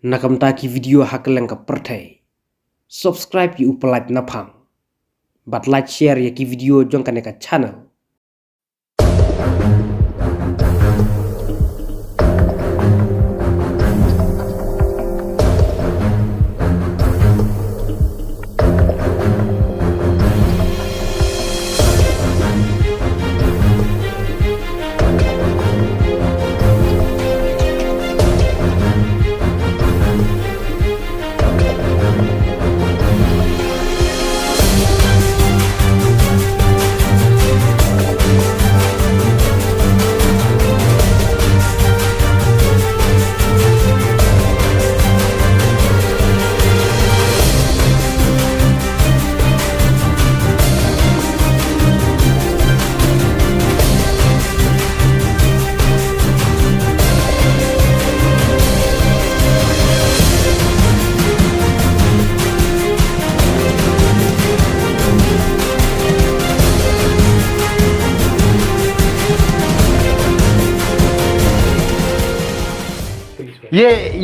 nakamta ki video hakelang ka perthai subscribe yu upalat na phang but like share ya ki video jong kane ka channel.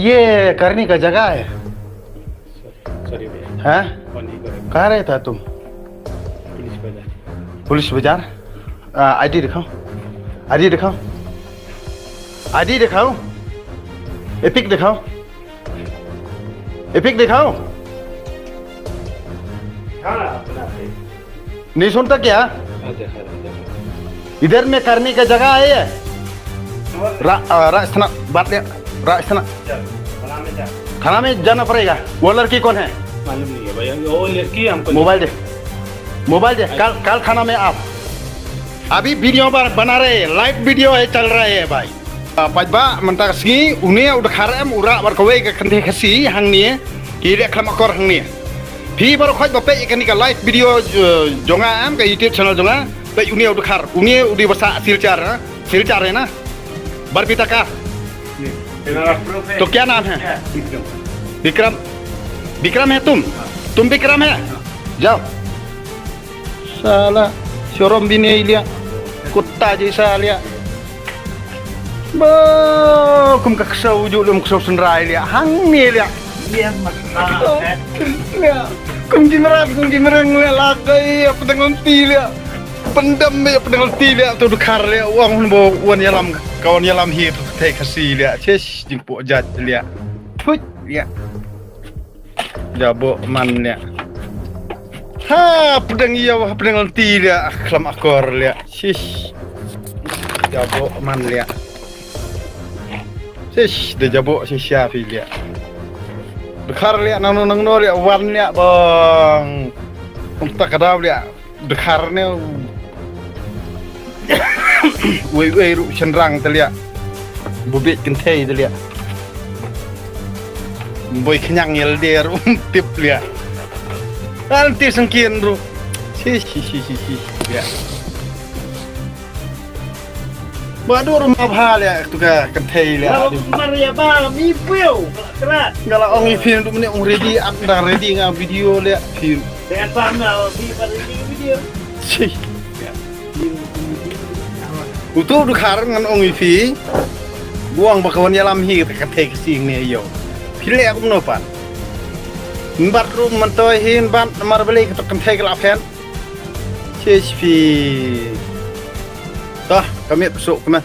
ये करने का जगह है। सॉरी भैया, हाँ, फोन नहीं करेंगे। कहाँ रहता तुम? पुलिस बाजार। पुलिस बाजार। आईडी दिखाओ, आईडी दिखाओ, आईडी दिखाओ, एपिक दिखाओ, एपिक दिखाओ। हाँ, अपना है। नहीं सुनता क्या? देखा। इधर में करने का जगह है ये। राजस्थान बात ले, राजस्थान थाना में जाना पड़ेगा। वो लड़की कौन है? मालूम नहीं है भैया, वो लड़की हमको मोबाइल दे, मोबाइल दे। कल थाना में आप अभी वीडियो बना रहे हैं, लाइव वीडियो है चल रहा है भाई। पजबा मंता सी उन्हें उड़खार एम उड़ा बरकवे के कंधे खसी हंगनी कीरे खलम अकर हंगनी भी बार खोज बपे एकनी का लाइव वीडियो जोंगा एम का यूट्यूब चैनल जोंगा पे उन्हें उड़खार उन्हें उड़ी बसा सिलचार है ना बरपीता का। तो क्या नाम है? विक्रम। विक्रम है तुम विक्रम है? जाओ साला शोरूम भी नहीं लिया, कुत्ता जैसा लिया। कुम का कसau जो लum कसau senrai लिया, hang ni लिया। Kum jimerang लिया lakai apa dengan ti लिया, pendam apa dengan ti लिया, tu dukar लिया, uang bo uan yalam kawan yalam hi tu teh kasih लिया, ches jemput jat लिया, put लिया, jabo man लिया. Ha, pedang iya, pedang nanti dia kelam akor dia. Shish. Jabok man dia. Shish, dia jabok si Syafi dia. Dekar dia nang dia wan dia bang. Untuk kadau dia dekar ni. Wei ru cenderang dia. Bubit kentai dia. Boy kenyang yel dia tip dia. Nanti sengkian bro. Si ya. Baru rumah bahal ya tu ka kentai ya. Maria ba mi pio. Kerat. Kalau orang film tu ni orang ready anda ready ngah video le film. Dengan sama di pada video. Si. Utuh du khar ngan orang film. Buang bakawan yalam hi kentai kesing ni yo. Pilih aku menopan. Empat room mentohin ban nomor beli ke tukang tegel apen. CHP. Toh kami besok kemana?